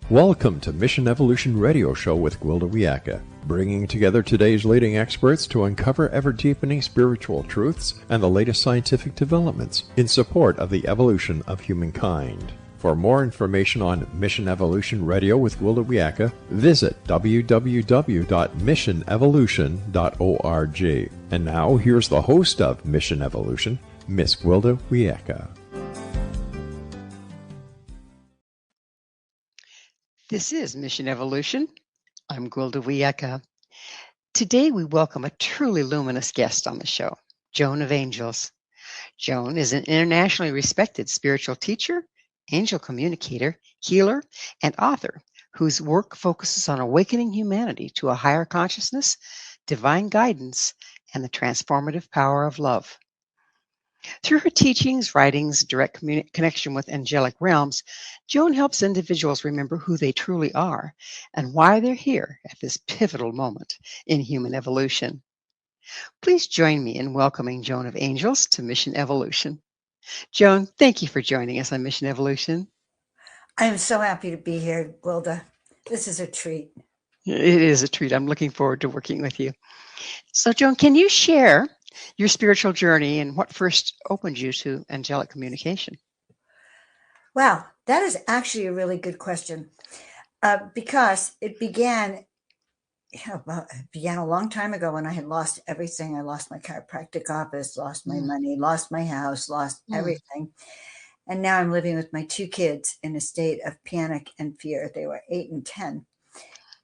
Welcome to Mission Evolution Radio Show with Gwilda Wiyaka, bringing together today's leading experts to uncover ever-deepening spiritual truths and the latest scientific developments in support of the evolution of humankind. For more information on Mission Evolution Radio with Gwilda Wiyaka, visit www.missionevolution.org. And now, here's the host of Mission Evolution, Miss Gwilda Wiyaka. This is Mission Evolution. I'm Gwilda Wiyaka. Today we welcome a truly luminous guest on the show, Joan of Angels. Joan is an internationally respected spiritual teacher, angel communicator, healer, and author whose work focuses on awakening humanity to a higher consciousness, divine guidance, and the transformative power of love. Through her teachings, writings, direct connection with angelic realms, Joan helps individuals remember who they truly are and why they're here at this pivotal moment in human evolution. Please join me in welcoming Joan of Angels to Mission Evolution. Joan, thank you for joining us on Mission Evolution. I am so happy to be here, Gwilda. This is a treat. It is a treat. I'm looking forward to working with you. So, Joan, can you share your spiritual journey and what first opened you to angelic communication? Wow, that is actually a really good question because it began a long time ago when I had lost everything. I lost my chiropractic office, lost my money, lost my house, lost everything. And now I'm living with my two kids in a state of panic and fear. They were 8 and 10.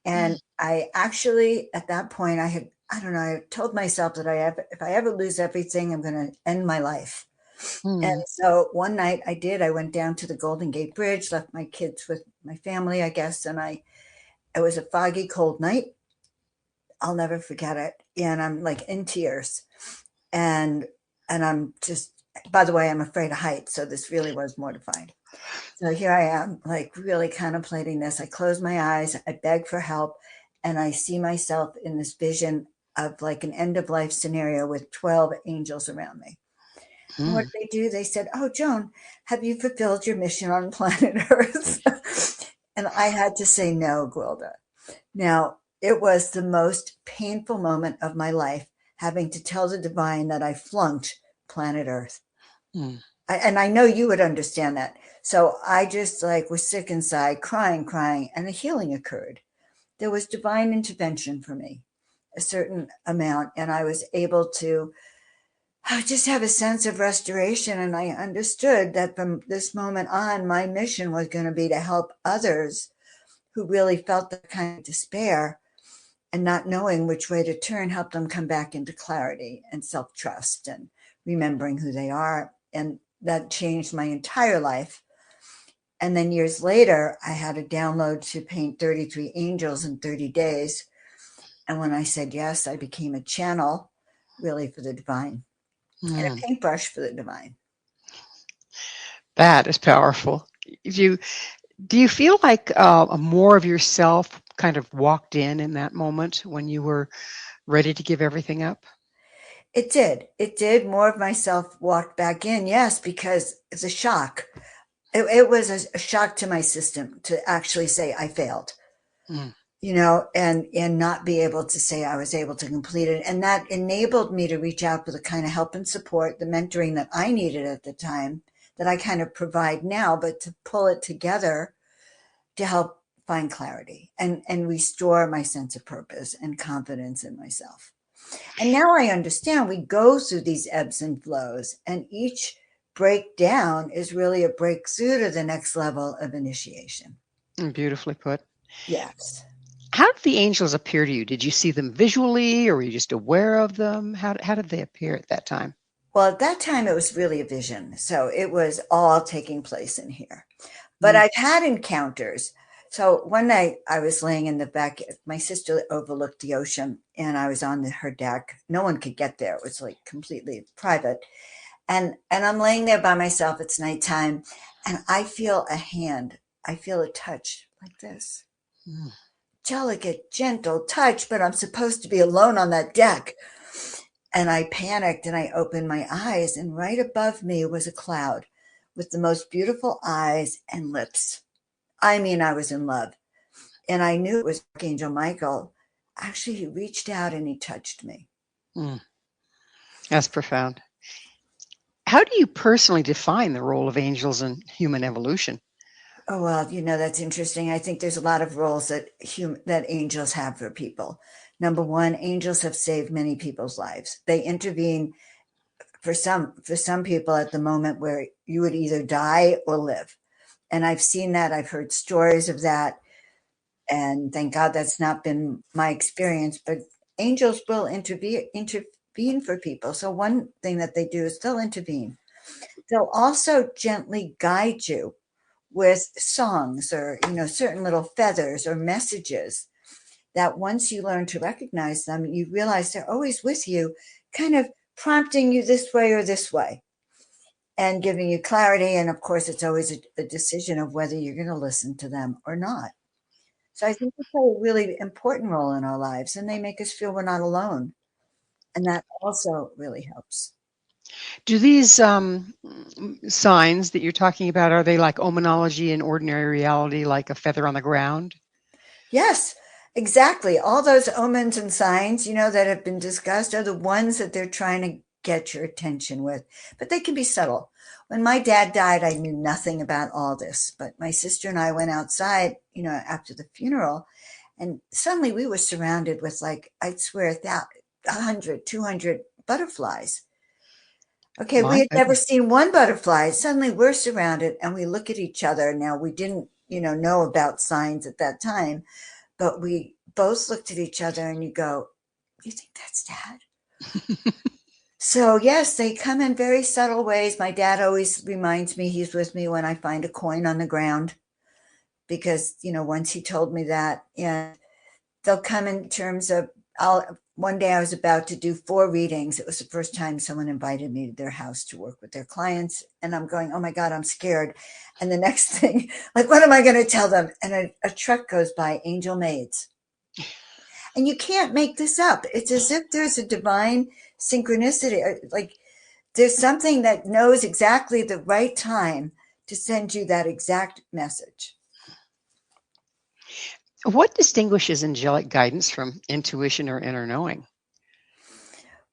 And I actually, at that point, I told myself that if I ever lose everything, I'm going to end my life. And so one night I did. I went down to the Golden Gate Bridge, left my kids with my family, I guess. And it was a foggy, cold night. I'll never forget it. And I'm like in tears. And I'm just, by the way, I'm afraid of heights. So this really was mortifying. So here I am, like really contemplating this. I close my eyes, I beg for help, and I see myself in this vision of like an end of life scenario with 12 angels around me. And what did they do? They said, "Oh, Joan, have you fulfilled your mission on planet Earth?" And I had to say no, Gwilda. Now, it was the most painful moment of my life, having to tell the divine that I flunked planet Earth. And I know you would understand that. So I just was sick inside, crying, and a healing occurred. There was divine intervention for me, a certain amount, and I was able to just have a sense of restoration. And I understood that from this moment on, my mission was going to be to help others who really felt the kind of despair and not knowing which way to turn, help them come back into clarity and self-trust and remembering who they are. And that changed my entire life. And then years later, I had a download to paint 33 angels in 30 days. And when I said yes, I became a channel really for the divine and a paintbrush for the divine. That is powerful. Do you feel like more of yourself kind of walked in that moment when you were ready to give everything up? It did. It did. More of myself walked back in. Yes, because it's a shock. It was a shock to my system to actually say I failed, and not be able to say I was able to complete it. And that enabled me to reach out for the kind of help and support, the mentoring that I needed at the time that I kind of provide now, but to pull it together to help find clarity and restore my sense of purpose and confidence in myself. And now I understand we go through these ebbs and flows, and each breakdown is really a breakthrough to the next level of initiation. Beautifully put. Yes. How did the angels appear to you? Did you see them visually, or were you just aware of them? How did they appear at that time? Well, at that time, it was really a vision. So it was all taking place in here. But I've had encounters. So one night I was laying in the back, my sister overlooked the ocean and I was on her deck. No one could get there. It was like completely private. And I'm laying there by myself. It's nighttime and I feel a hand. I feel a touch like this. Delicate, gentle touch, but I'm supposed to be alone on that deck. And I panicked and I opened my eyes and right above me was a cloud with the most beautiful eyes and lips. I mean, I was in love. And I knew it was Archangel Michael. Actually, he reached out and he touched me. Mm, that's profound. How do you personally define the role of angels in human evolution? Oh, well, that's interesting. I think there's a lot of roles that angels have for people. Number one, angels have saved many people's lives. They intervene for some people at the moment where you would either die or live. And I've seen that. I've heard stories of that. And thank God that's not been my experience. But angels will intervene for people. So one thing that they do is they'll intervene. They'll also gently guide you with songs or certain little feathers or messages that once you learn to recognize them, you realize they're always with you, kind of prompting you this way or this way and giving you clarity. And of course, it's always a decision of whether you're going to listen to them or not. So I think they play a really important role in our lives, and they make us feel we're not alone, and that also really helps. Do these signs that you're talking about, are they like omenology in ordinary reality, like a feather on the ground? Yes, exactly. All those omens and signs, that have been discussed are the ones that they're trying to get your attention with, but they can be subtle. When my dad died, I knew nothing about all this, but my sister and I went outside, after the funeral, and suddenly we were surrounded with, like, I'd swear, 100, 200 butterflies. Okay, we My had never goodness. seen one butterfly. Suddenly we're surrounded and we look at each other. Now, we didn't, know about signs at that time, but we both looked at each other and you go, "You think that's Dad?" So, yes, they come in very subtle ways. My dad always reminds me he's with me when I find a coin on the ground because, once he told me that. And they'll come in terms of, one day I was about to do 4 readings. It was the first time someone invited me to their house to work with their clients. And I'm going, oh my God, I'm scared. And the next thing, like, what am I going to tell them? And a truck goes by, angel maids. And you can't make this up. It's as if there's a divine synchronicity. Like, there's something that knows exactly the right time to send you that exact message. What distinguishes angelic guidance from intuition or inner knowing?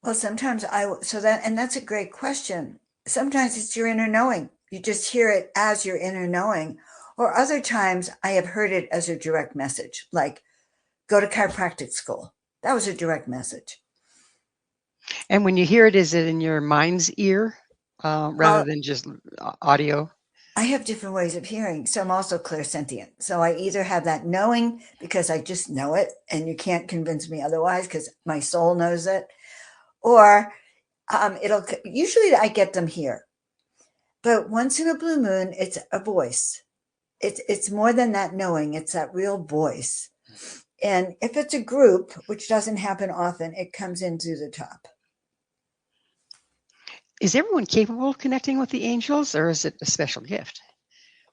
Well, sometimes that's a great question. Sometimes it's your inner knowing. You just hear it as your inner knowing. Or other times I have heard it as a direct message, like go to chiropractic school. That was a direct message. And when you hear it, is it in your mind's ear rather Well, than just audio? I have different ways of hearing. So I'm also clairsentient. So I either have that knowing because I just know it and you can't convince me otherwise because my soul knows it. Or usually I get them here. But once in a blue moon, it's a voice. It's more than that knowing, it's that real voice. And if it's a group, which doesn't happen often, it comes in through the top. Is everyone capable of connecting with the angels, or is it a special gift?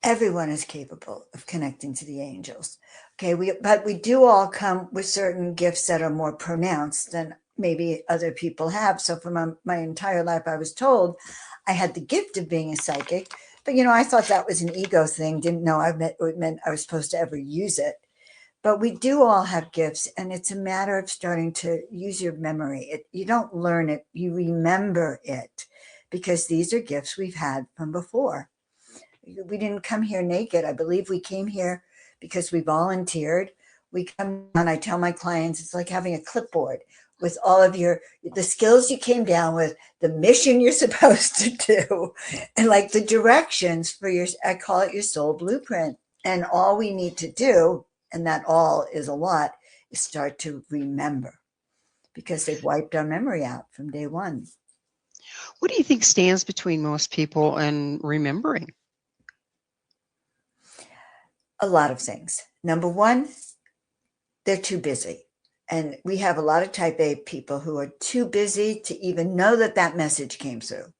Everyone is capable of connecting to the angels. Okay, but we do all come with certain gifts that are more pronounced than maybe other people have. So for my entire life, I was told I had the gift of being a psychic, but I thought that was an ego thing. Didn't know it meant I was supposed to ever use it. But we do all have gifts, and it's a matter of starting to use your memory. You don't learn it, you remember it, because these are gifts we've had from before. We didn't come here naked. I believe we came here because we volunteered. We come and I tell my clients it's like having a clipboard with all of the skills you came down with, the mission you're supposed to do, and like the directions for I call it your soul blueprint. And all we need to do, and that all is a lot, is start to remember because they've wiped our memory out from day one. What do you think stands between most people and remembering? A lot of things. Number one, they're too busy. And we have a lot of type A people who are too busy to even know that message came through,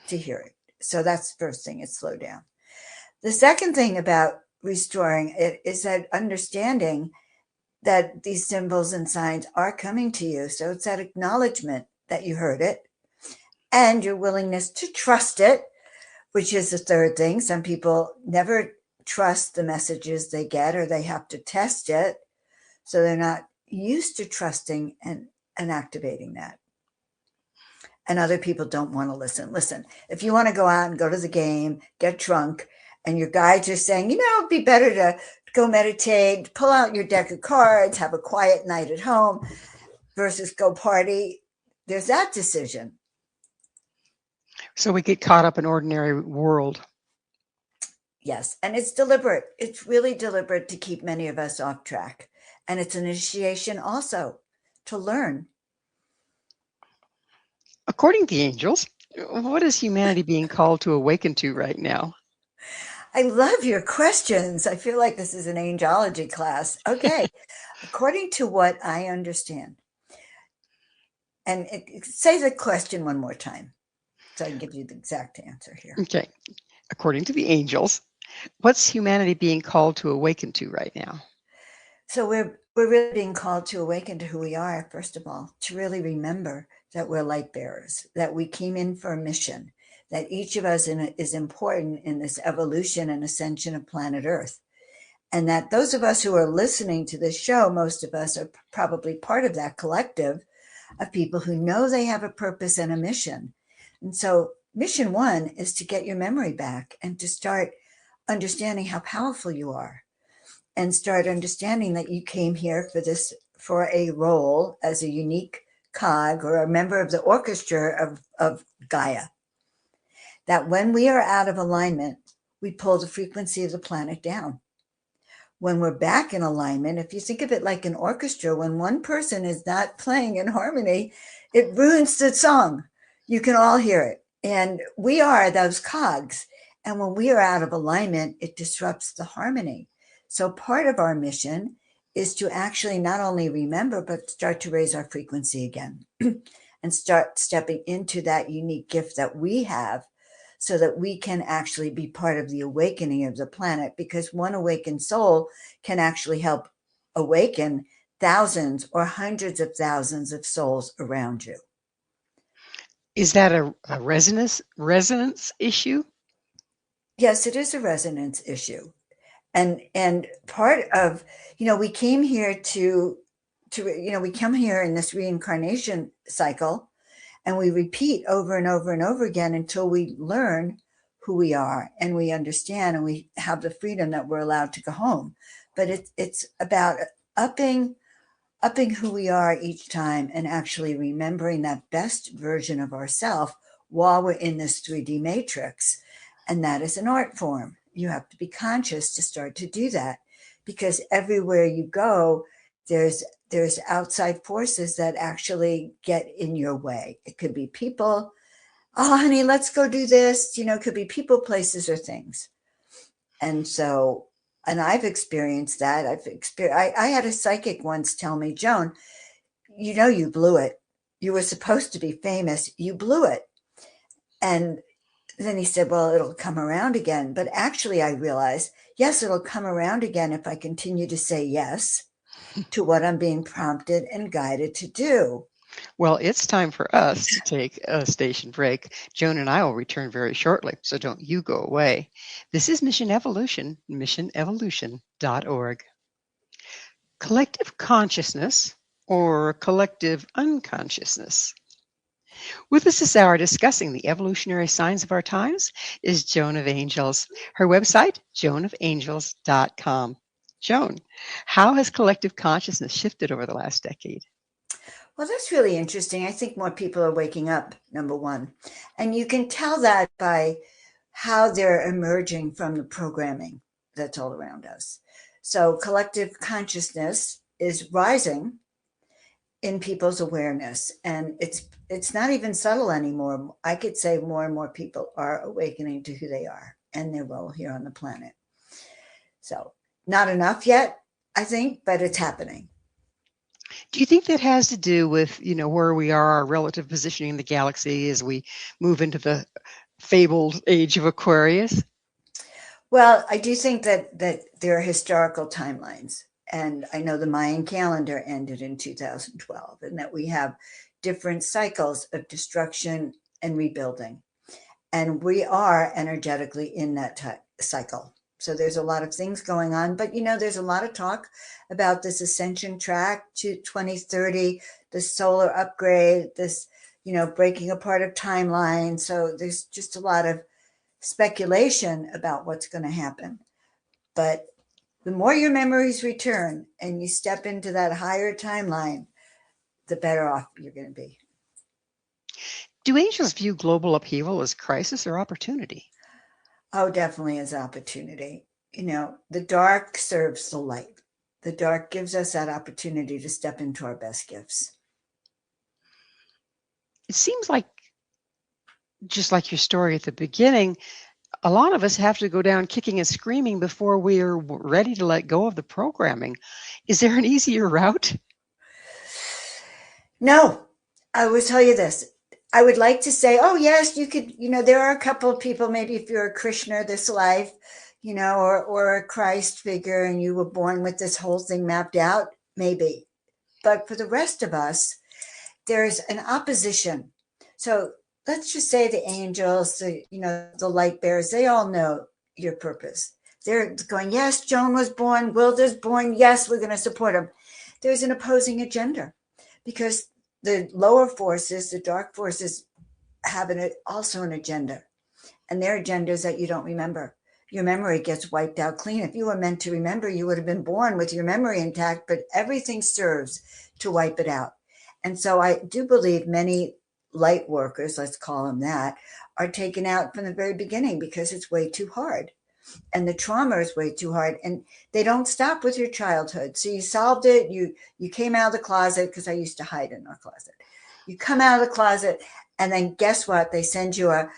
to hear it. So that's the first thing, it's slow down. The second thing about restoring it is that understanding that these symbols and signs are coming to you. So it's that acknowledgement that you heard it and your willingness to trust it, which is the third thing. Some people never trust the messages they get, or they have to test it. So they're not used to trusting and activating that. And other people don't want to listen. Listen, if you want to go out and go to the game, get drunk, and your guides are saying, it'd be better to go meditate, pull out your deck of cards, have a quiet night at home versus go party, there's that decision. So we get caught up in ordinary world. Yes, and it's deliberate. It's really deliberate to keep many of us off track. And it's an initiation also to learn. According to the angels, what is humanity being called to awaken to right now? I love your questions. I feel like this is an angelology class. Okay. According to what I understand, and say the question one more time so I can give you the exact answer here. Okay. According to the angels, what's humanity being called to awaken to right now? So we're really being called to awaken to who we are, first of all, to really remember that we're light bearers, that we came in for a mission, that each of us is important in this evolution and ascension of planet Earth. And that those of us who are listening to this show, most of us are probably part of that collective of people who know they have a purpose and a mission. And so mission one is to get your memory back and to start understanding how powerful you are, and start understanding that you came here for a role as a unique cog or a member of the orchestra of Gaia. That when we are out of alignment, we pull the frequency of the planet down. When we're back in alignment, if you think of it like an orchestra, when one person is not playing in harmony, it ruins the song. You can all hear it. And we are those cogs. And when we are out of alignment, it disrupts the harmony. So part of our mission is to actually not only remember, but start to raise our frequency again and start stepping into that unique gift that we have, so that we can actually be part of the awakening of the planet, because one awakened soul can actually help awaken thousands or hundreds of thousands of souls around you. Is that a resonance issue? Yes, it is a resonance issue. And part of, we came here we come here in this reincarnation cycle, and we repeat over and over and over again until we learn who we are and we understand and we have the freedom that we're allowed to go home. But it's about upping who we are each time and actually remembering that best version of ourselves while we're in this 3D matrix. And that is an art form. You have to be conscious to start to do that, because everywhere you go, there's outside forces that actually get in your way. It could be people. Oh, honey, let's go do this. It could be people, places, or things. And so, and I've experienced that. I had a psychic once tell me, Joan, you blew it. You were supposed to be famous. You blew it. And then he said, well, it'll come around again. But actually, I realized, yes, it'll come around again if I continue to say yes to what I'm being prompted and guided to do. Well, it's time for us to take a station break. Joan and I will return very shortly, so don't you go away. This is Mission Evolution, missionevolution.org. Collective consciousness or collective unconsciousness. With us this hour discussing the evolutionary signs of our times is Joan of Angels. Her website, joanofangels.com. Joan, how has collective consciousness shifted over the last decade? Well, that's really interesting. I think more people are waking up, number one. And you can tell that by how they're emerging from the programming that's all around us. So collective consciousness is rising in people's awareness. And it's not even subtle anymore. I could say more and more people are awakening to who they are and their role here on the planet. So not enough yet, I think, but it's happening. Do you think that has to do with, where we are, our relative positioning in the galaxy as we move into the fabled age of Aquarius? Well, I do think that there are historical timelines. And I know the Mayan calendar ended in 2012, and that we have different cycles of destruction and rebuilding. And we are energetically in that cycle. So there's a lot of things going on, but there's a lot of talk about this ascension track to 2030, the solar upgrade, this, breaking apart of timelines. So there's just a lot of speculation about what's going to happen. But the more your memories return and you step into that higher timeline, the better off you're going to be. Do angels view global upheaval as crisis or opportunity? Oh, definitely as opportunity. The dark serves the light. The dark gives us that opportunity to step into our best gifts. It seems like, just like your story at the beginning, a lot of us have to go down kicking and screaming before we are ready to let go of the programming. Is there an easier route? No, I will tell you this. I would like to say, oh, yes, you could, there are a couple of people, maybe if you're a Krishna this life, or a Christ figure and you were born with this whole thing mapped out, maybe. But for the rest of us, there's an opposition. So let's just say the angels, the light bearers, they all know your purpose. They're going, yes, Joan was born, Gwilda's born, yes, we're going to support them. There's an opposing agenda because the lower forces, the dark forces, have also an agenda. And their agenda is that you don't remember. Your memory gets wiped out clean. If you were meant to remember, you would have been born with your memory intact, but everything serves to wipe it out. And so I do believe many light workers, let's call them that, are taken out from the very beginning because it's way too hard. And the trauma is way too hard. And they don't stop with your childhood. So you solved it. You came out of the closet, because I used to hide in our closet. You come out of the closet, and then guess what? They send you a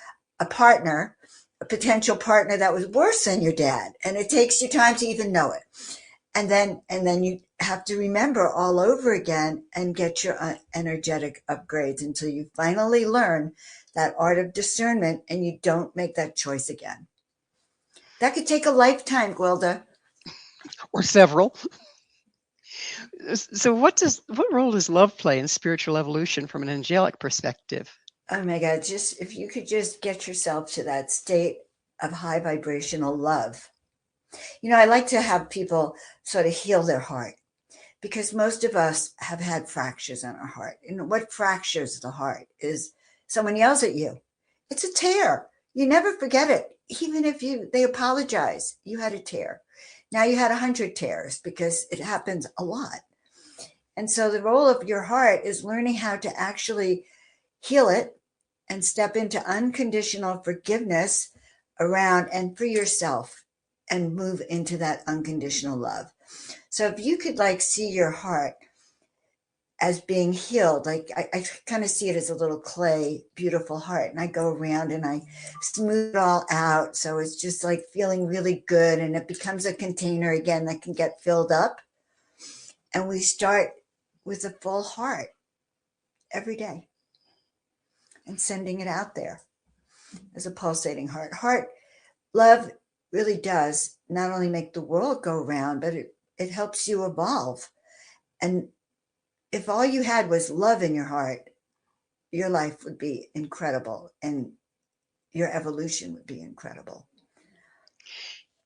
partner, a potential partner that was worse than your dad. And it takes you time to even know it. And then you have to remember all over again and get your energetic upgrades until you finally learn that art of discernment and you don't make that choice again. That could take a lifetime, Gwilda. Or several. So what role does love play in spiritual evolution from an angelic perspective? Oh my God, just if you could just get yourself to that state of high vibrational love. I like to have people sort of heal their heart, because most of us have had fractures in our heart. And what fractures the heart is someone yells at you. It's a tear. You never forget it. Even if they apologize, you had a tear. Now you had 100 tears, because it happens a lot. And so the role of your heart is learning how to actually heal it and step into unconditional forgiveness around and for yourself and move into that unconditional love. So if you could see your heart as being healed, I kind of see it as a little clay, beautiful heart. And I go around and I smooth it all out. So it's just feeling really good. And it becomes a container again that can get filled up. And we start with a full heart every day and sending it out there as a pulsating heart. Love really does not only make the world go round, but it helps you evolve. And if all you had was love in your heart, your life would be incredible and your evolution would be incredible.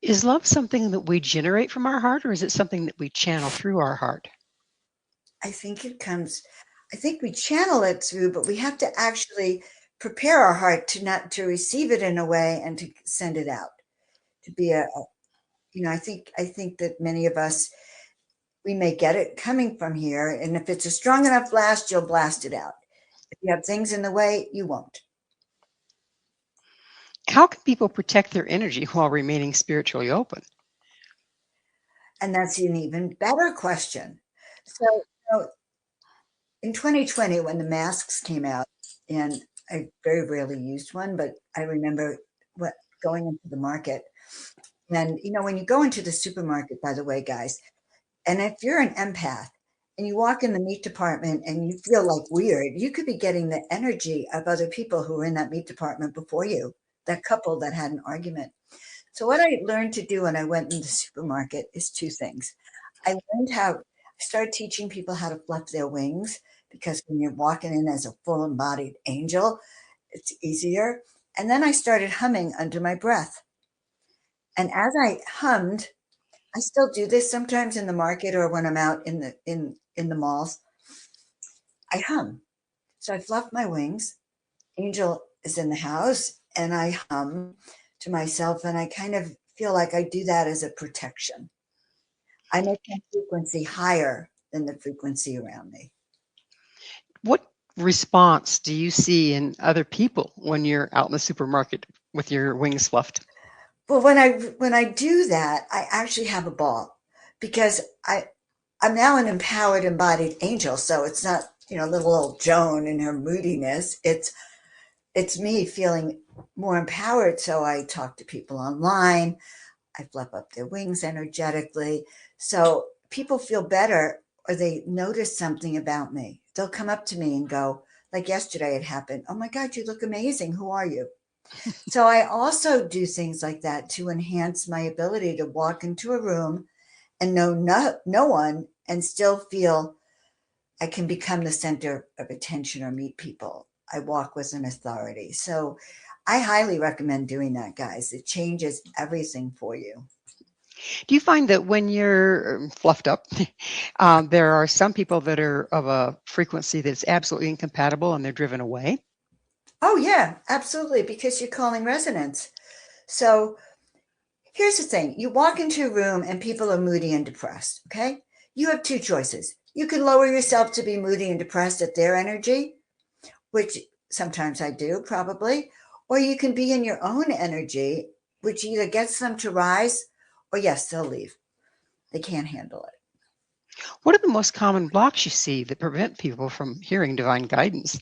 Is love something that we generate from our heart, or is it something that we channel through our heart? I think we channel it through, but we have to actually prepare our heart to receive it in a way and to send it out, to be I think that many of us, we may get it coming from here. And if it's a strong enough blast, you'll blast it out. If you have things in the way, you won't. How can people protect their energy while remaining spiritually open? And that's an even better question. So, in 2020, when the masks came out, and I very rarely used one, but I remember going into the market. And, when you go into the supermarket, by the way, guys, and if you're an empath and you walk in the meat department and you feel weird, you could be getting the energy of other people who were in that meat department before you, that couple that had an argument. So what I learned to do when I went in the supermarket is two things. I started teaching people how to fluff their wings, because when you're walking in as a full embodied angel, it's easier. And then I started humming under my breath. And as I hummed, I still do this sometimes in the market or when I'm out in the malls. I hum. So I fluff my wings. Angel is in the house, and I hum to myself, and I kind of feel like I do that as a protection. I make my frequency higher than the frequency around me. What response do you see in other people when you're out in the supermarket with your wings fluffed? Well, when I do that, I actually have a ball because I'm now an empowered embodied angel. So it's not, little old Joan and her moodiness. It's me feeling more empowered. So I talk to people online. I fluff up their wings energetically. So people feel better or they notice something about me. They'll come up to me and go, like yesterday it happened. Oh my God, you look amazing. Who are you? So I also do things like that to enhance my ability to walk into a room and know no one and still feel I can become the center of attention or meet people. I walk with an authority. So I highly recommend doing that, guys. It changes everything for you. Do you find that when you're fluffed up, there are some people that are of a frequency that's absolutely incompatible and they're driven away? Oh, yeah, absolutely, because you're calling resonance. So here's the thing. You walk into a room and people are moody and depressed, okay? You have two choices. You can lower yourself to be moody and depressed at their energy, which sometimes I do probably, or you can be in your own energy, which either gets them to rise or yes, they'll leave. They can't handle it. What are the most common blocks you see that prevent people from hearing divine guidance?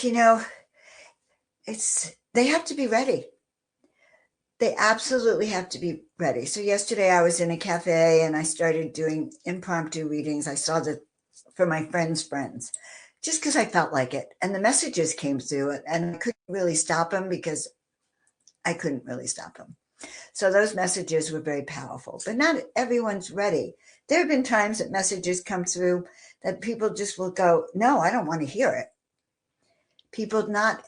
You know, they have to be ready. They absolutely have to be ready. So yesterday I was in a cafe and I started doing impromptu readings. I saw that for my friends' friends, just because I felt like it. And the messages came through and I couldn't really stop them because I couldn't really stop them. So those messages were very powerful, but not everyone's ready. There have been times that messages come through that people just will go, no, I don't want to hear it. People, not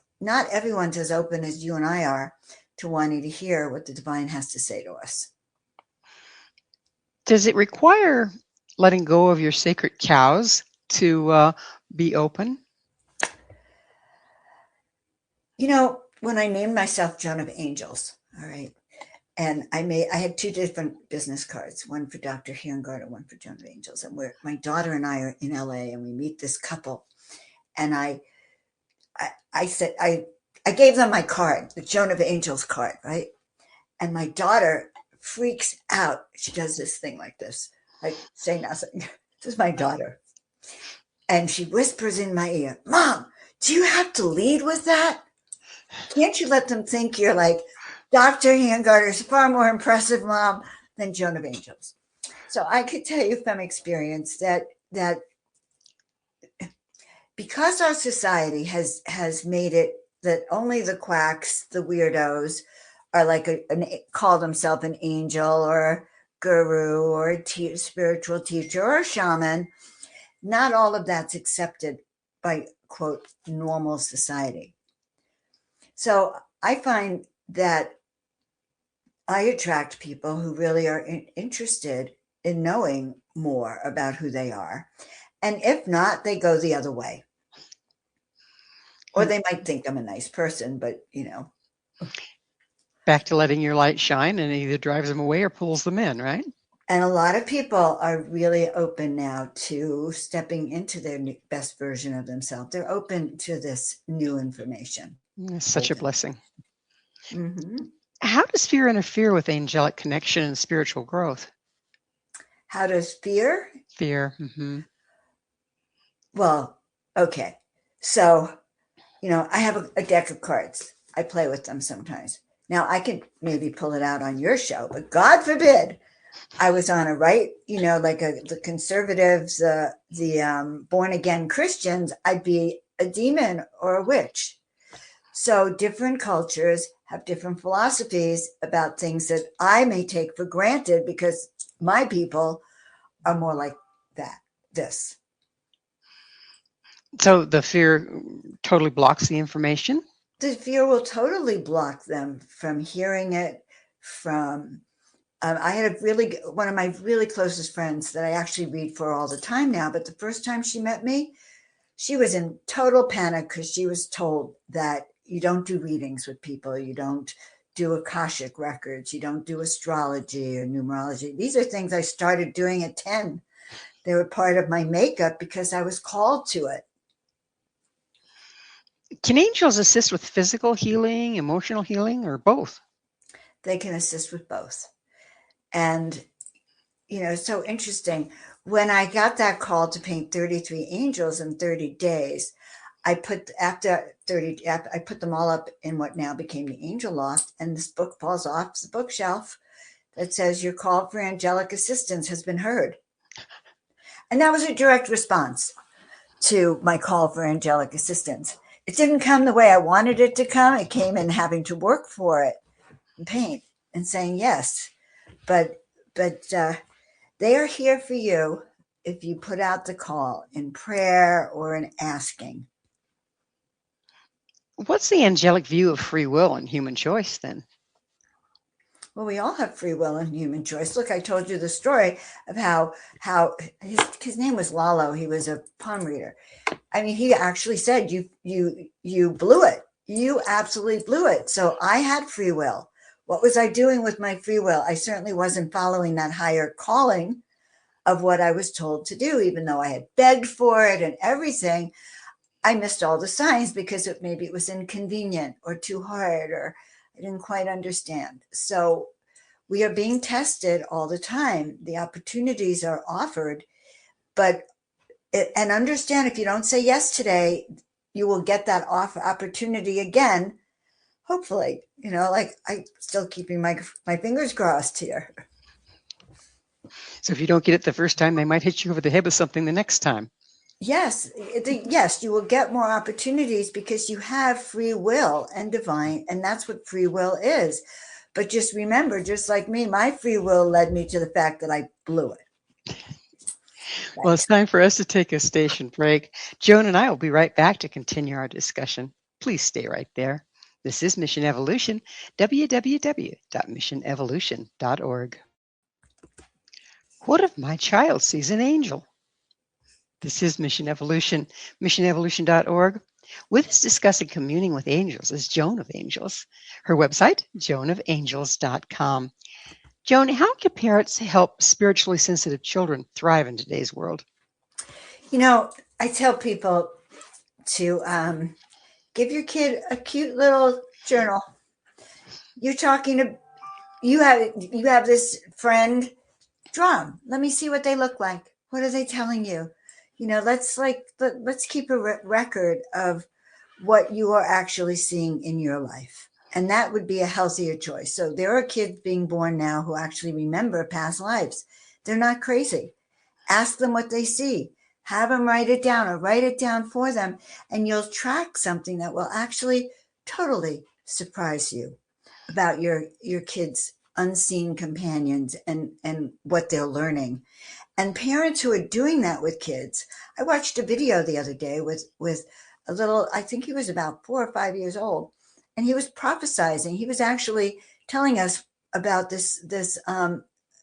everyone's as open as you and I are to wanting to hear what the divine has to say to us. Does it require letting go of your sacred cows to be open? When I named myself Joan of Angels, all right, and I had two different business cards, one for Dr. Hirngard and one for Joan of Angels. And my daughter and I are in LA and we meet this couple. And I said, I gave them my card, the Joan of Angels card, right? And my daughter freaks out. She does this thing like this. I say nothing. This is my daughter. And she whispers in my ear, Mom, do you have to lead with that? Can't you let them think you're like Dr. Hirngard is far more impressive mom than Joan of Angels? So I could tell you from experience that because our society has made it that only the quacks, the weirdos, are like call themselves an angel or a guru or a spiritual teacher or a shaman. Not all of that's accepted by, quote, normal society. So I find that I attract people who really are interested in knowing more about who they are. And if not, they go the other way. Or they might think I'm a nice person, but Back to letting your light shine, and it either drives them away or pulls them in, right? And a lot of people are really open now to stepping into their best version of themselves. They're open to this new information. It's such a blessing. Mm-hmm. How does fear interfere with angelic connection and spiritual growth? How does fear? Fear. Mm-hmm. Well, okay. So, I have a deck of cards. I play with them sometimes. Now, I could maybe pull it out on your show, but God forbid I was on a right, like the conservatives, the born again Christians, I'd be a demon or a witch. So different cultures have different philosophies about things that I may take for granted because my people are more like this. So the fear totally blocks the information? the fear will totally block them from hearing it, from I had one of my really closest friends that I actually read for all the time now. But the first time she met me, she was in total panic because she was told that you don't do readings with people. You don't do Akashic records. You don't do astrology or numerology. These are things I started doing at 10. They were part of my makeup because I was called to it. Can angels assist with physical healing, emotional healing, or both? They can assist with both. And, so interesting. When I got that call to paint 33 angels in 30 days, I put them all up in what now became the Angel Loft, and this book falls off the bookshelf that says your call for angelic assistance has been heard. And that was a direct response to my call for angelic assistance. It didn't come the way I wanted it to come. It came in having to work for it and paint and saying yes. But they are here for you if you put out the call in prayer or in asking. What's the angelic view of free will and human choice then? Well, we all have free will and human choice. Look, I told you the story of how his name was Lalo. He was a palm reader. I mean, he actually said, you blew it. You absolutely blew it. So I had free will. What was I doing with my free will? I certainly wasn't following that higher calling of what I was told to do, even though I had begged for it and everything. I missed all the signs because maybe it was inconvenient or too hard, or I didn't quite understand. So we are being tested all the time. The opportunities are offered, and understand, if you don't say yes today, you will get that opportunity again. Hopefully, like I'm still keeping my fingers crossed here. So if you don't get it the first time, they might hit you over the head with something the next time. Yes, you will get more opportunities because you have free will and divine, and that's what free will is. But just remember, just like me, my free will led me to the fact that I blew it. Well, it's time for us to take a station break. Joan and I will be right back to continue our discussion. Please stay right there. This is Mission Evolution, www.missionevolution.org. What if my child sees an angel? This is Mission Evolution, missionevolution.org. With us discussing communing with angels is Joan of Angels. Her website, joanofangels.com. Joan, how can parents help spiritually sensitive children thrive in today's world? I tell people to give your kid a cute little journal. You have this friend, draw them. Let me see what they look like. What are they telling you? Let's keep a record of what you are actually seeing in your life. And that would be a healthier choice. So there are kids being born now who actually remember past lives. They're not crazy. Ask them what they see. Have them write it down, or write it down for them. And you'll track something that will actually totally surprise you about your kids' unseen companions and what they're learning. And parents who are doing that with kids. I watched a video the other day with a little, I think he was about 4 or 5 years old, and he was prophesizing. He was actually telling us about this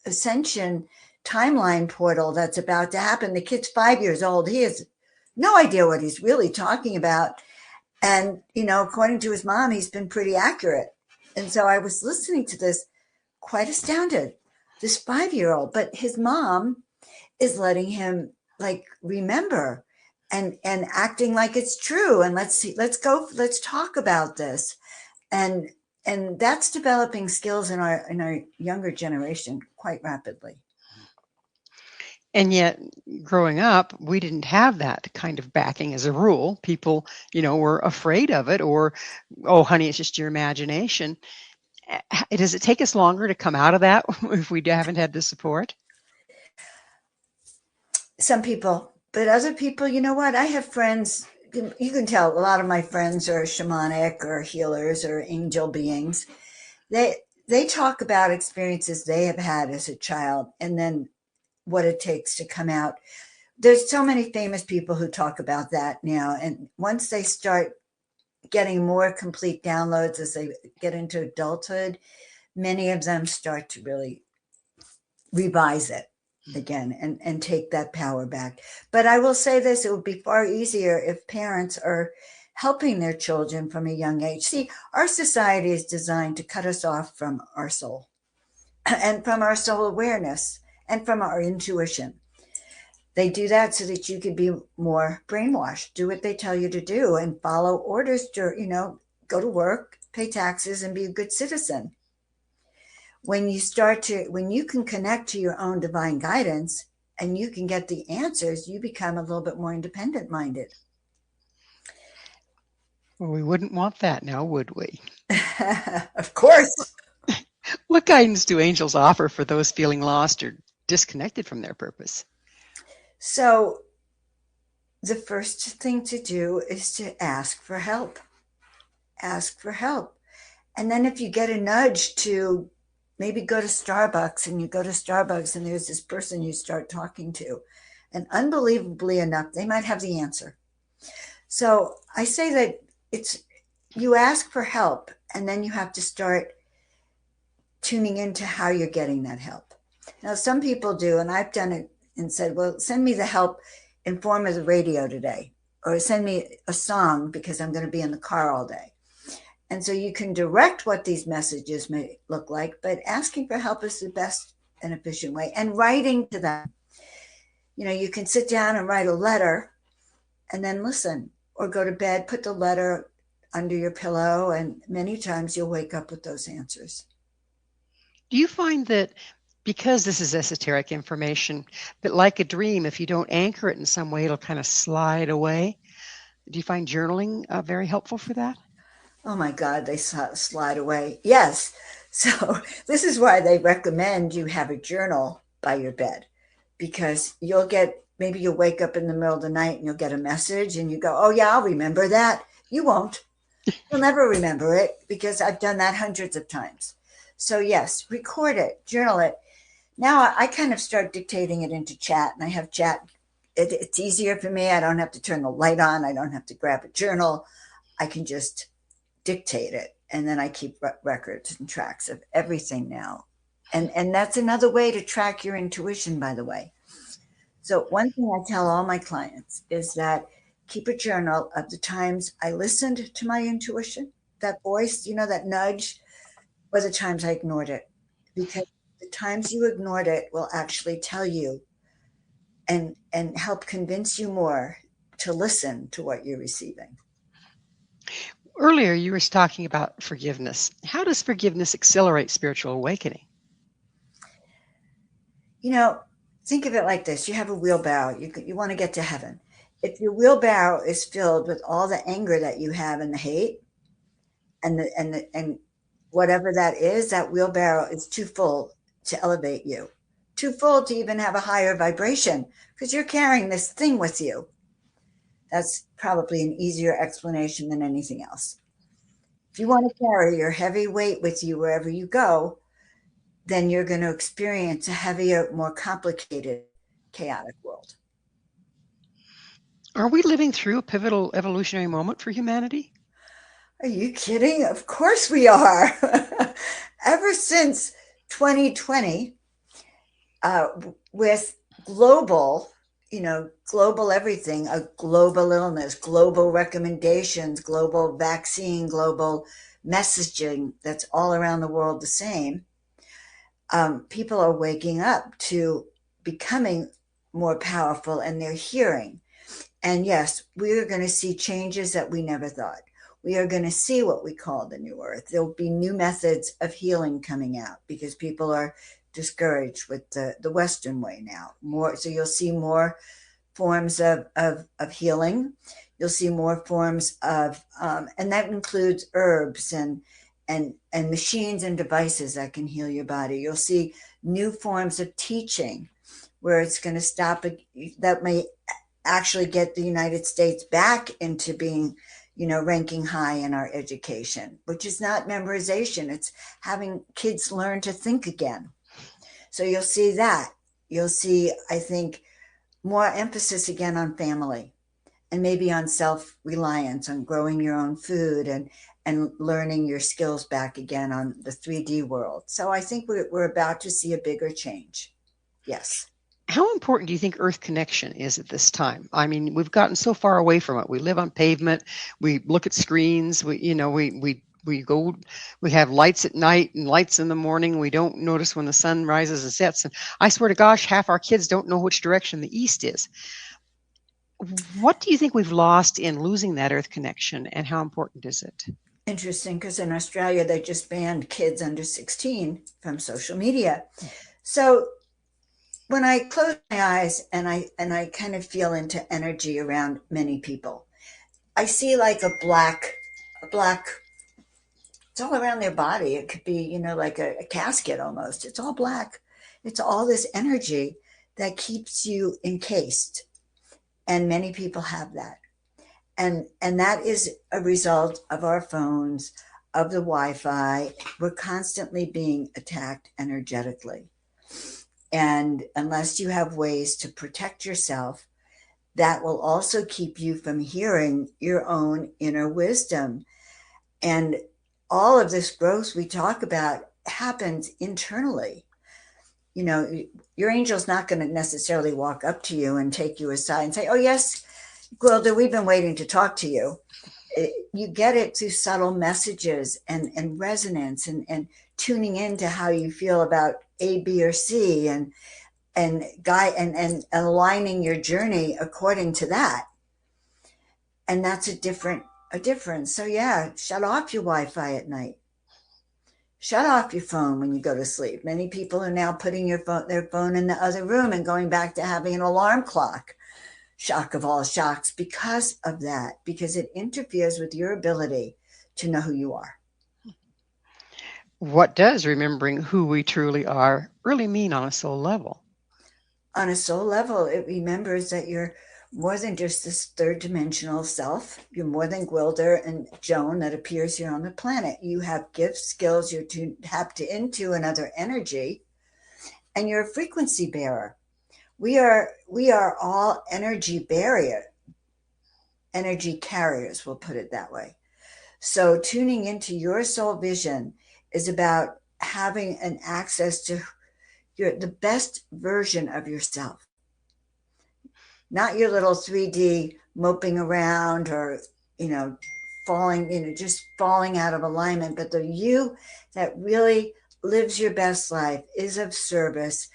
ascension timeline portal that's about to happen. The kid's 5 years old. He has no idea what he's really talking about. And, according to his mom, he's been pretty accurate. And so I was listening to this, quite astounded, this 5-year-old, but his mom is letting him remember and acting like it's true. And let's talk about this. And that's developing skills in our younger generation quite rapidly. And yet, growing up, we didn't have that kind of backing as a rule. People, were afraid of it, or, oh, honey, it's just your imagination. Does it take us longer to come out of that if we haven't had the support? Some people, but other people, you know what? I have friends, you can tell a lot of my friends are shamanic or healers or angel beings. They talk about experiences they have had as a child, and then what it takes to come out. There's so many famous people who talk about that now. And once they start getting more complete downloads as they get into adulthood, many of them start to really revise it again and take that power back. But I will say this, it would be far easier if parents are helping their children from a young age. See, our society is designed to cut us off from our soul and from our soul awareness and from our intuition. They do that so that you could be more brainwashed, do what they tell you to do and follow orders to, go to work, pay taxes, and be a good citizen. When you can connect to your own divine guidance and you can get the answers, you become a little bit more independent minded. Well, we wouldn't want that now, would we? Of course. What guidance do angels offer for those feeling lost or disconnected from their purpose? So the first thing to do is to ask for help. Ask for help. And then if you get a nudge to maybe go to Starbucks, and you go to Starbucks and there's this person you start talking to, and unbelievably enough, they might have the answer. So I say that you ask for help, and then you have to start tuning into how you're getting that help. Now, some people do, and I've done it and said, well, send me the help in form of the radio today, or send me a song because I'm going to be in the car all day. And so you can direct what these messages may look like, but asking for help is the best and efficient way. And writing to them. You can sit down and write a letter and then listen, or go to bed, put the letter under your pillow, and many times you'll wake up with those answers. Do you find that because this is esoteric information, but like a dream, if you don't anchor it in some way, it'll kind of slide away? Do you find journaling very helpful for that? Oh my God, they slide away. Yes. So this is why they recommend you have a journal by your bed, because maybe you'll wake up in the middle of the night and you'll get a message and you go, oh yeah, I'll remember that. You won't. You'll never remember it, because I've done that hundreds of times. So yes, record it, journal it. Now I kind of start dictating it into chat, and I have chat. It's easier for me. I don't have to turn the light on. I don't have to grab a journal. I can just dictate it. And then I keep records and tracks of everything now. And that's another way to track your intuition, by the way. So one thing I tell all my clients is that keep a journal of the times I listened to my intuition, that voice, that nudge, or the times I ignored it. Because the times you ignored it will actually tell you and help convince you more to listen to what you're receiving. Earlier, you were talking about forgiveness. How does forgiveness accelerate spiritual awakening? Think of it like this. You have a wheelbarrow. You want to get to heaven. If your wheelbarrow is filled with all the anger that you have and the hate and whatever that is, that wheelbarrow is too full to elevate you, too full to even have a higher vibration, because you're carrying this thing with you. That's probably an easier explanation than anything else. If you want to carry your heavy weight with you wherever you go, then you're going to experience a heavier, more complicated, chaotic world. Are we living through a pivotal evolutionary moment for humanity? Are you kidding? Of course we are. Ever since 2020, with global everything, a global illness, global recommendations, global vaccine, global messaging that's all around the world the same, people are waking up to becoming more powerful, and they're hearing. And yes, we are going to see changes that we never thought. We are going to see what we call the new earth. There'll be new methods of healing coming out, because people are discouraged with the Western way now. So you'll see more forms of healing. You'll see more forms of, and that includes herbs and machines and devices that can heal your body. You'll see new forms of teaching where it's going to stop, that may actually get the United States back into being, ranking high in our education, which is not memorization. It's having kids learn to think again. So you'll see that. You'll see, I think, more emphasis again on family and maybe on self-reliance, on growing your own food and learning your skills back again on the 3D world. So I think we're about to see a bigger change. Yes. How important do you think Earth connection is at this time? I mean, we've gotten so far away from it. We live on pavement. We look at screens. We go. We have lights at night and lights in the morning. We don't notice when the sun rises and sets. And I swear to gosh, half our kids don't know which direction the east is. What do you think we've lost in losing that Earth connection, and how important is it? Interesting, because in Australia they just banned kids under 16 from social media. So when I close my eyes and I kind of feel into energy around many people, I see like a black, it's all around their body. It could be, like a casket almost. It's all black. It's all this energy that keeps you encased. And many people have that. And that is a result of our phones, of the Wi-Fi. We're constantly being attacked energetically. And unless you have ways to protect yourself, that will also keep you from hearing your own inner wisdom. And all of this growth we talk about happens internally. Your angel's not going to necessarily walk up to you and take you aside and say, "Oh, yes, Gwilda, we've been waiting to talk to you." You get it through subtle messages and resonance and tuning into how you feel about A, B, or C and aligning your journey according to that. And that's a difference. So yeah, shut off your Wi-Fi at night. Shut off your phone when you go to sleep. Many people are now putting their phone in the other room and going back to having an alarm clock. Shock of all shocks because of that, because it interferes with your ability to know who you are. What does remembering who we truly are really mean on a soul level? On a soul level, it remembers that you're more than just this third dimensional self. You're more than Gwilda and Joan that appears here on the planet. You have gifts, skills, you're tapped into another energy, and you're a frequency bearer. We are all energy carriers, we'll put it that way. So tuning into your soul vision is about having an access to the best version of yourself. Not your little 3D moping around or, falling, just falling out of alignment, but the you that really lives your best life, is of service,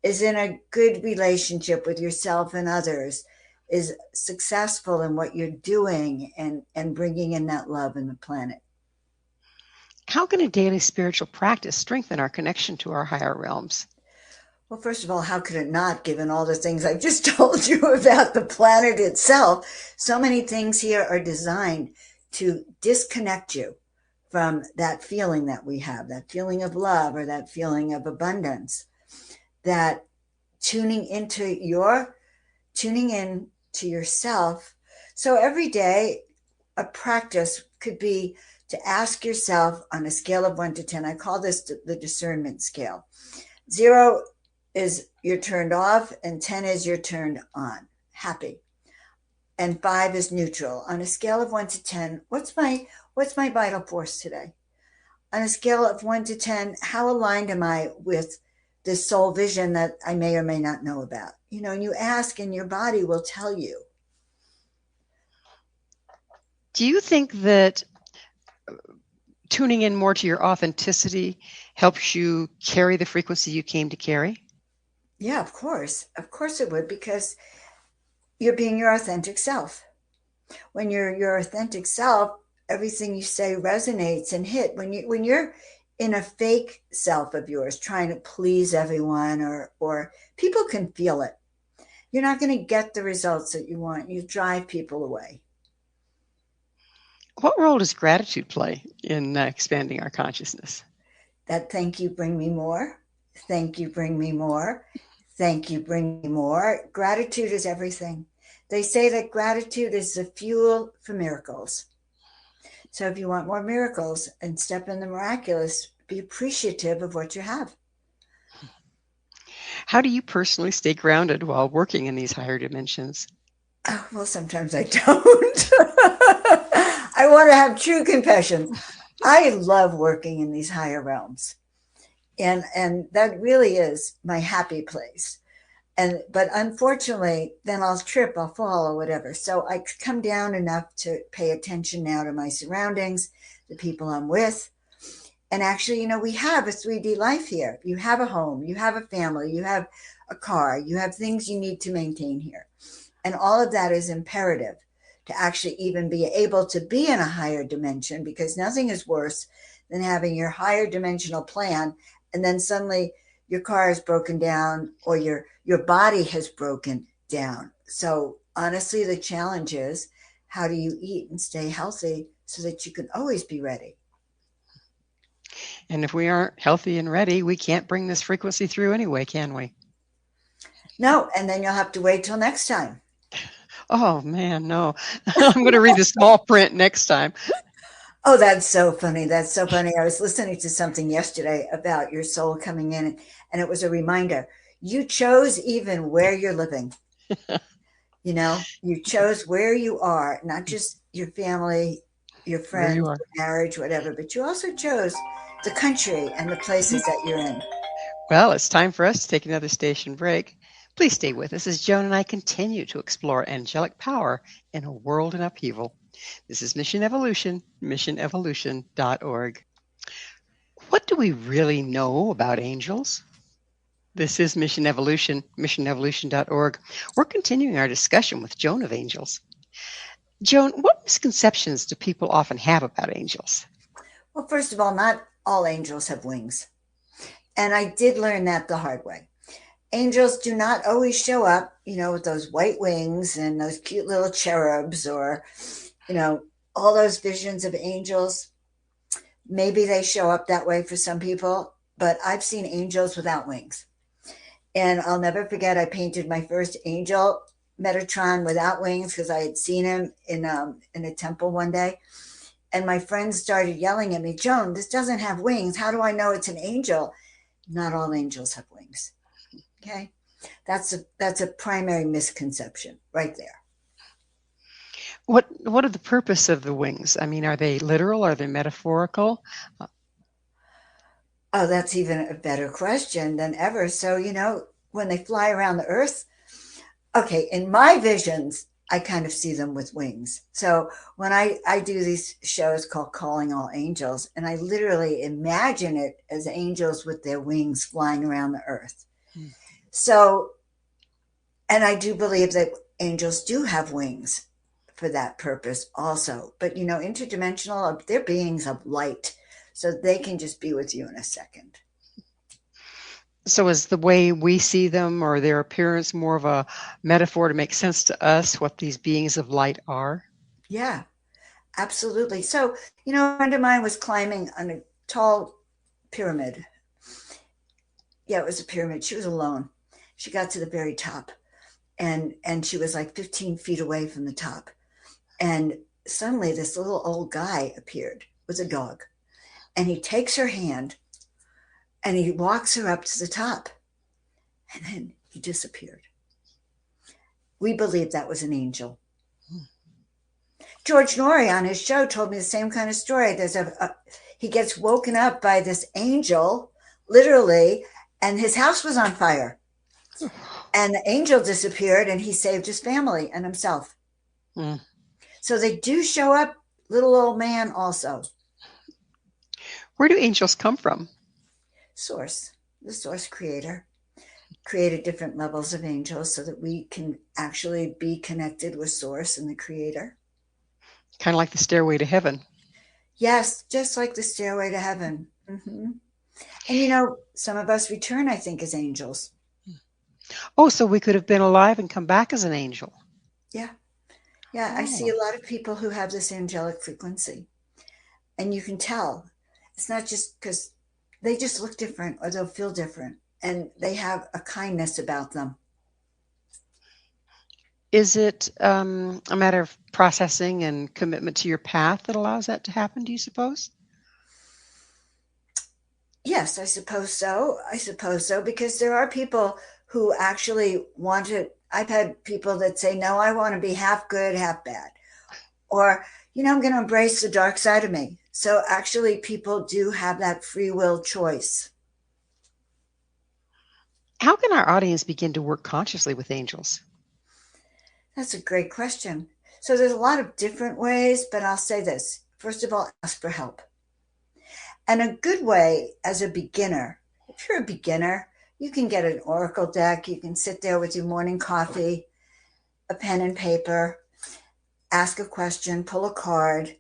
is in a good relationship with yourself and others, is successful in what you're doing and bringing in that love in the planet. How can a daily spiritual practice strengthen our connection to our higher realms? Well, first of all, how could it not, given all the things I've just told you about the planet itself? So many things here are designed to disconnect you from that feeling that we have, that feeling of love or that feeling of abundance, that tuning in to yourself. So every day, a practice could be to ask yourself on a scale of 1 to 10. I call this the discernment scale. 0 is you're turned off, and 10 is you're turned on, happy. And 5 is neutral. On a scale of 1 to 10, what's my vital force today? On a scale of 1 to 10, how aligned am I with this soul vision that I may or may not know about? And you ask and your body will tell you. Do you think that tuning in more to your authenticity helps you carry the frequency you came to carry? Yeah, of course. Of course it would, because you're being your authentic self. When you're your authentic self, everything you say resonates and hit. When you're in a fake self of yours, trying to please everyone, or people can feel it, you're not going to get the results that you want. You drive people away. What role does gratitude play in expanding our consciousness? That thank you, bring me more. Thank you, bring me more. Thank you, bring me more. Gratitude is everything. They say that gratitude is the fuel for miracles. So if you want more miracles and step in the miraculous, be appreciative of what you have. How do you personally stay grounded while working in these higher dimensions? Oh, well, sometimes I don't. I want to have true compassion. I love working in these higher realms. And that really is my happy place. But unfortunately, then I'll trip, I'll fall or whatever. So I come down enough to pay attention now to my surroundings, the people I'm with. And actually, we have a 3D life here. You have a home, you have a family, you have a car, you have things you need to maintain here. And all of that is imperative to actually even be able to be in a higher dimension, because nothing is worse than having your higher dimensional plan and then suddenly your car is broken down or your body has broken down. So honestly, the challenge is, how do you eat and stay healthy so that you can always be ready? And if we aren't healthy and ready, we can't bring this frequency through anyway, can we? No, and then you'll have to wait till next time. Oh man, no. I'm going to read the small print next time. Oh, that's so funny. That's so funny. I was listening to something yesterday about your soul coming in, and it was a reminder. You chose even where you're living. You chose where you are, not just your family, your Where you friends, are. your marriage, whatever, but you also chose the country and the places that you're in. Well, it's time for us to take another station break. Please stay with us as Joan and I continue to explore angelic power in a world in upheaval. This is Mission Evolution, missionevolution.org. What do we really know about angels? This is Mission Evolution, missionevolution.org. We're continuing our discussion with Joan of Angels. Joan, what misconceptions do people often have about angels? Well, first of all, not all angels have wings. And I did learn that the hard way. Angels do not always show up, with those white wings and those cute little cherubs or, all those visions of angels. Maybe they show up that way for some people, but I've seen angels without wings. And I'll never forget, I painted my first angel, Metatron, without wings because I had seen him in a temple one day. And my friends started yelling at me, Joan, this doesn't have wings. How do I know it's an angel? Not all angels have wings. Okay. That's a primary misconception right there. What are the purpose of the wings? I mean, are they literal? Are they metaphorical? Oh, that's even a better question than ever. So, when they fly around the earth, okay, in my visions, I kind of see them with wings. So when I do these shows called Calling All Angels, and I literally imagine it as angels with their wings flying around the earth. So, and I do believe that angels do have wings for that purpose also. But, interdimensional, they're beings of light. So they can just be with you in a second. So is the way we see them or their appearance more of a metaphor to make sense to us what these beings of light are? Yeah, absolutely. So, a friend of mine was climbing on a tall pyramid. Yeah, it was a pyramid. She was alone. She got to the very top, and she was like 15 feet away from the top. And suddenly this little old guy appeared with a dog, and he takes her hand and he walks her up to the top, and then he disappeared. We believe that was an angel. George Norrie on his show told me the same kind of story. He gets woken up by this angel, literally, and his house was on fire. And the angel disappeared, and he saved his family and himself. So they do show up, little old man also. Where do angels come from? Source, the source creator, created different levels of angels so that we can actually be connected with source and the creator. Kind of like the stairway to heaven. Yes, just like the stairway to heaven. Mm-hmm. And some of us return, I think, as angels. Oh, so we could have been alive and come back as an angel. Yeah. Yeah, I see a lot of people who have this angelic frequency. And you can tell. It's not just because they just look different or they'll feel different. And they have a kindness about them. Is it a matter of processing and commitment to your path that allows that to happen, do you suppose? Yes, I suppose so. Because there are people who actually wanted, I've had people that say, no, I want to be half good, half bad. Or, I'm going to embrace the dark side of me. So actually, people do have that free will choice. How can our audience begin to work consciously with angels? That's a great question. So there's a lot of different ways, but I'll say this. First of all, ask for help. And a good way as a beginner, if you're a beginner, you can get an oracle deck. You can sit there with your morning coffee, a pen and paper, ask a question, pull a card,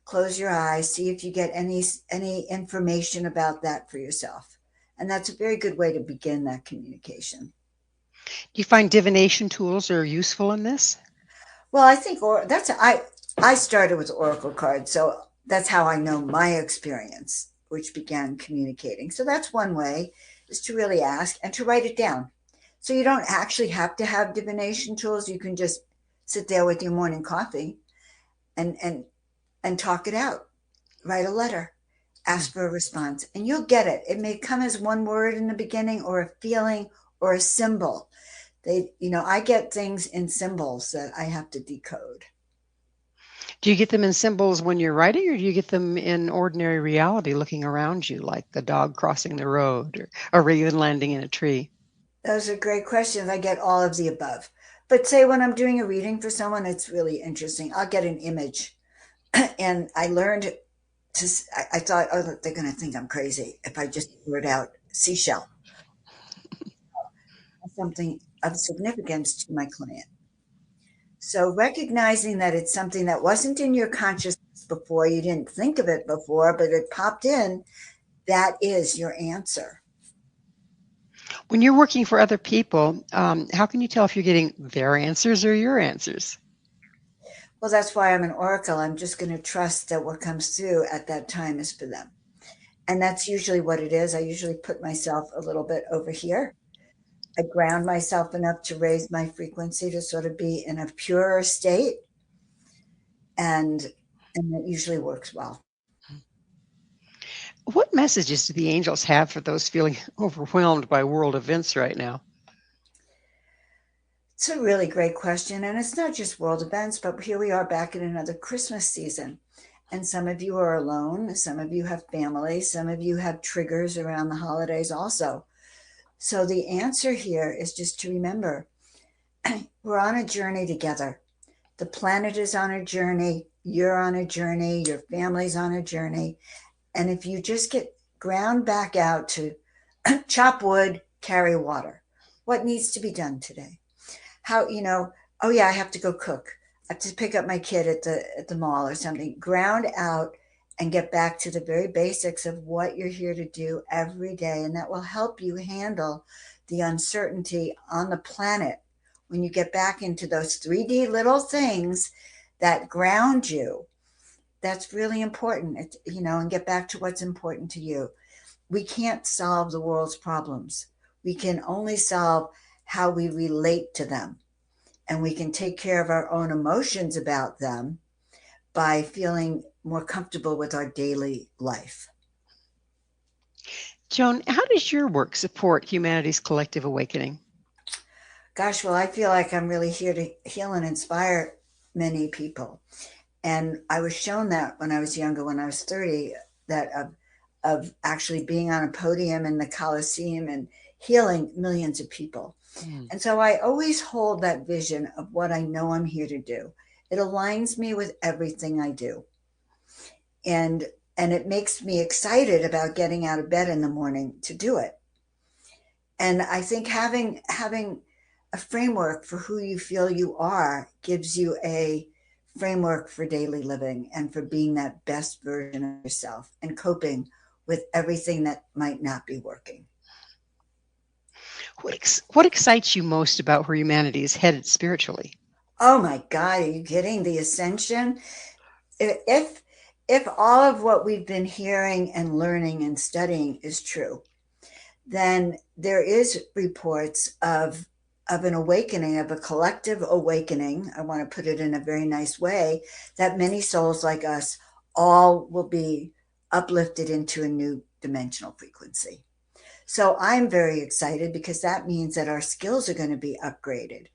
close your eyes, see if you get any information about that for yourself. And that's a very good way to begin that communication. Do you find divination tools are useful in this? Well, I think I started with oracle cards, so that's how I know my experience, which began communicating. So that's one way, is to really ask and to write it down. So you don't actually have to have divination tools. You can just sit there with your morning coffee and talk it out. Write a letter, ask for a response, and you'll get it. It may come as one word in the beginning, or a feeling, or a symbol. I get things in symbols that I have to decode. Do you get them in symbols when you're writing, or do you get them in ordinary reality looking around you, like a dog crossing the road or a raven landing in a tree? Those are great questions. I get all of the above. But say when I'm doing a reading for someone, it's really interesting. I'll get an image. And I learned I thought, oh, they're going to think I'm crazy if I just word out seashell, something of significance to my client. So recognizing that it's something that wasn't in your consciousness before, you didn't think of it before, but it popped in, that is your answer. When you're working for other people, how can you tell if you're getting their answers or your answers? Well, that's why I'm an oracle. I'm just going to trust that what comes through at that time is for them. And that's usually what it is. I usually put myself a little bit over here. I ground myself enough to raise my frequency to sort of be in a purer state. And it usually works well. What messages do the angels have for those feeling overwhelmed by world events right now? It's a really great question. And it's not just world events, but here we are back in another Christmas season. And some of you are alone. Some of you have family. Some of you have triggers around the holidays also. So the answer here is just to remember, we're on a journey together. The planet is on a journey. You're on a journey. Your family's on a journey. And if you just get ground back out to chop wood, carry water, what needs to be done today? How, oh yeah, I have to go cook. I have to pick up my kid at the mall or something. Ground out and get back to the very basics of what you're here to do every day. And that will help you handle the uncertainty on the planet when you get back into those 3D little things that ground you. That's really important, and get back to what's important to you. We can't solve the world's problems. We can only solve how we relate to them. And we can take care of our own emotions about them by feeling more comfortable with our daily life. Joan, how does your work support humanity's collective awakening? Gosh, well, I feel like I'm really here to heal and inspire many people. And I was shown that when I was younger, when I was 30, that of actually being on a podium in the Coliseum and healing millions of people. And so I always hold that vision of what I know I'm here to do. It aligns me with everything I do. And it makes me excited about getting out of bed in the morning to do it. And I think having a framework for who you feel you are gives you a framework for daily living and for being that best version of yourself and coping with everything that might not be working. What excites you most about where humanity is headed spiritually? Oh my God, are you kidding? The ascension. If all of what we've been hearing and learning and studying is true, then there is reports of an awakening, of a collective awakening. I want to put it in a very nice way, that many souls like us all will be uplifted into a new dimensional frequency. So I'm very excited because that means that our skills are going to be upgraded.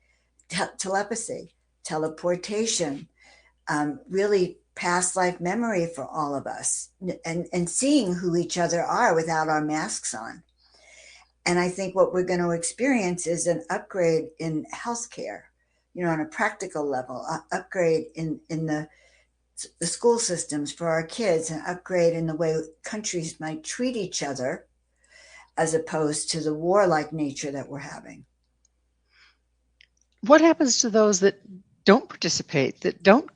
Telepathy, teleportation, really past life memory for all of us, and seeing who each other are without our masks on. And I think what we're going to experience is an upgrade in healthcare, on a practical level, upgrade in the school systems for our kids, an upgrade in the way countries might treat each other as opposed to the warlike nature that we're having. What happens to those that don't participate, that don't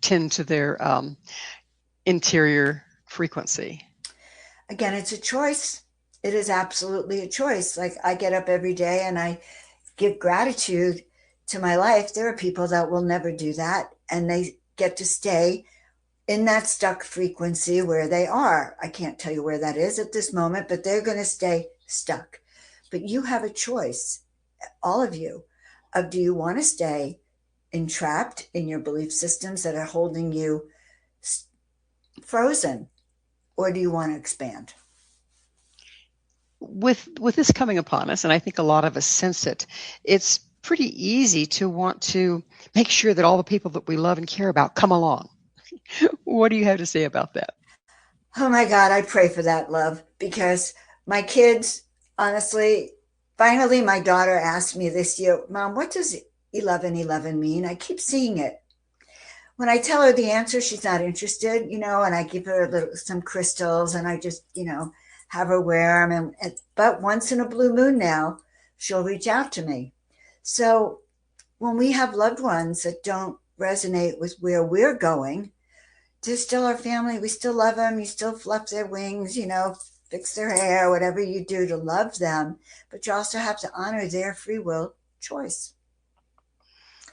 tend to their interior frequency? Again, it's a choice. It is absolutely a choice. Like, I get up every day and I give gratitude to my life. There are people that will never do that, and they get to stay in that stuck frequency where they are. I can't tell you where that is at this moment, but they're going to stay stuck. But you have a choice, all of you, of do you want to stay entrapped in your belief systems that are holding you frozen, or do you want to expand? With this coming upon us, and I think a lot of us sense it, it's pretty easy to want to make sure that all the people that we love and care about come along. What do you have to say about that? Oh my God, I pray for that, love, because my kids, honestly, finally, my daughter asked me this year, Mom, what does 1111 mean? I keep seeing it. When I tell her the answer, she's not interested, and I give her some crystals, and I just, have her wear them. But once in a blue moon now, she'll reach out to me. So when we have loved ones that don't resonate with where we're going, they're still our family. We still love them. You still fluff their wings, fix their hair, whatever you do to love them. But you also have to honor their free will choice.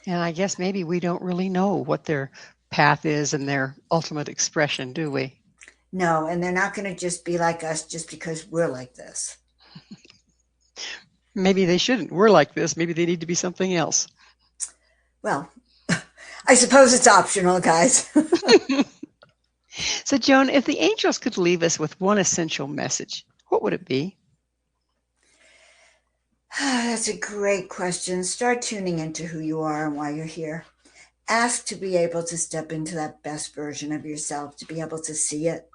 And I guess maybe we don't really know what their path is and their ultimate expression, do we? No, and they're not going to just be like us just because we're like this. Maybe they shouldn't. We're like this. Maybe they need to be something else. Well, I suppose it's optional, guys. So, Joan, if the angels could leave us with one essential message, what would it be? That's a great question. Start tuning into who you are and why you're here. Ask to be able to step into that best version of yourself, to be able to see it.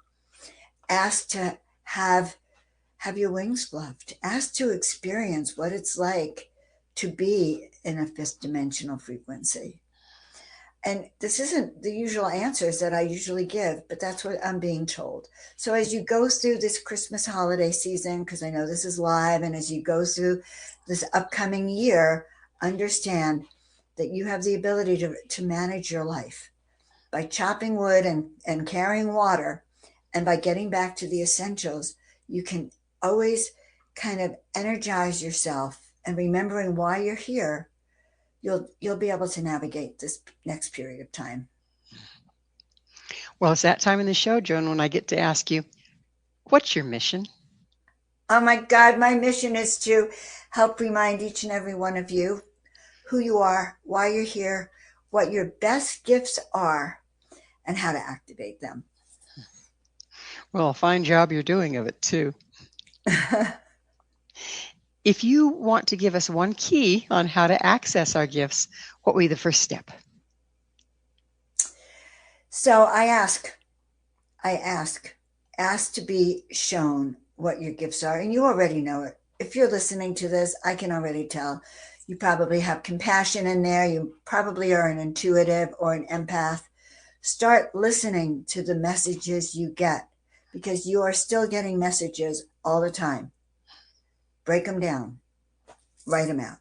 Ask to have your wings fluffed. Ask to experience what it's like to be in a fifth dimensional frequency. And this isn't the usual answers that I usually give, but that's what I'm being told. So as you go through this Christmas holiday season, because I know this is live, and as you go through this upcoming year, understand that you have the ability to manage your life by chopping wood and carrying water, and by getting back to the essentials. You can always kind of energize yourself, and remembering why you're here, you'll be able to navigate this next period of time. Well, it's that time in the show, Joan, when I get to ask you, what's your mission? Oh my God, my mission is to help remind each and every one of you who you are, why you're here, what your best gifts are, and how to activate them. Well, a fine job you're doing of it, too. If you want to give us one key on how to access our gifts, what would be the first step? So I ask to be shown what your gifts are. And you already know it. If you're listening to this, I can already tell. You probably have compassion in there. You probably are an intuitive or an empath. Start listening to the messages you get, because you are still getting messages all the time. Break them down. Write them out.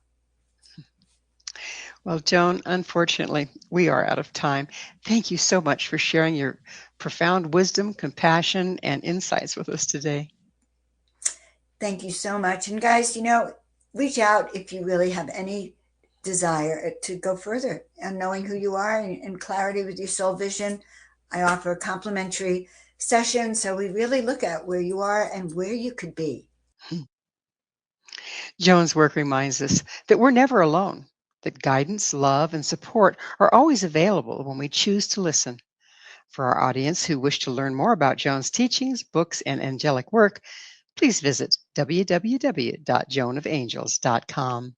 Well, Joan, unfortunately, we are out of time. Thank you so much for sharing your profound wisdom, compassion, and insights with us today. Thank you so much. And guys, reach out if you really have any desire to go further and knowing who you are and clarity with your soul vision. I offer a complimentary session, so we really look at where you are and where you could be. Joan's work reminds us that we're never alone, that guidance, love, and support are always available when we choose to listen. For our audience who wish to learn more about Joan's teachings, books, and angelic work, please visit www.joanofangels.com.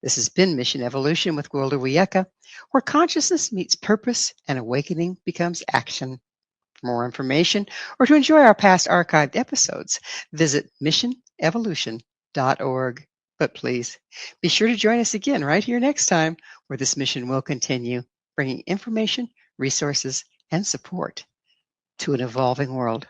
This has been Mission Evolution with Gwilda Wiyaka, where consciousness meets purpose and awakening becomes action. For more information or to enjoy our past archived episodes, visit missionevolution.org. But please be sure to join us again right here next time, where this mission will continue, bringing information, resources, and support to an evolving world.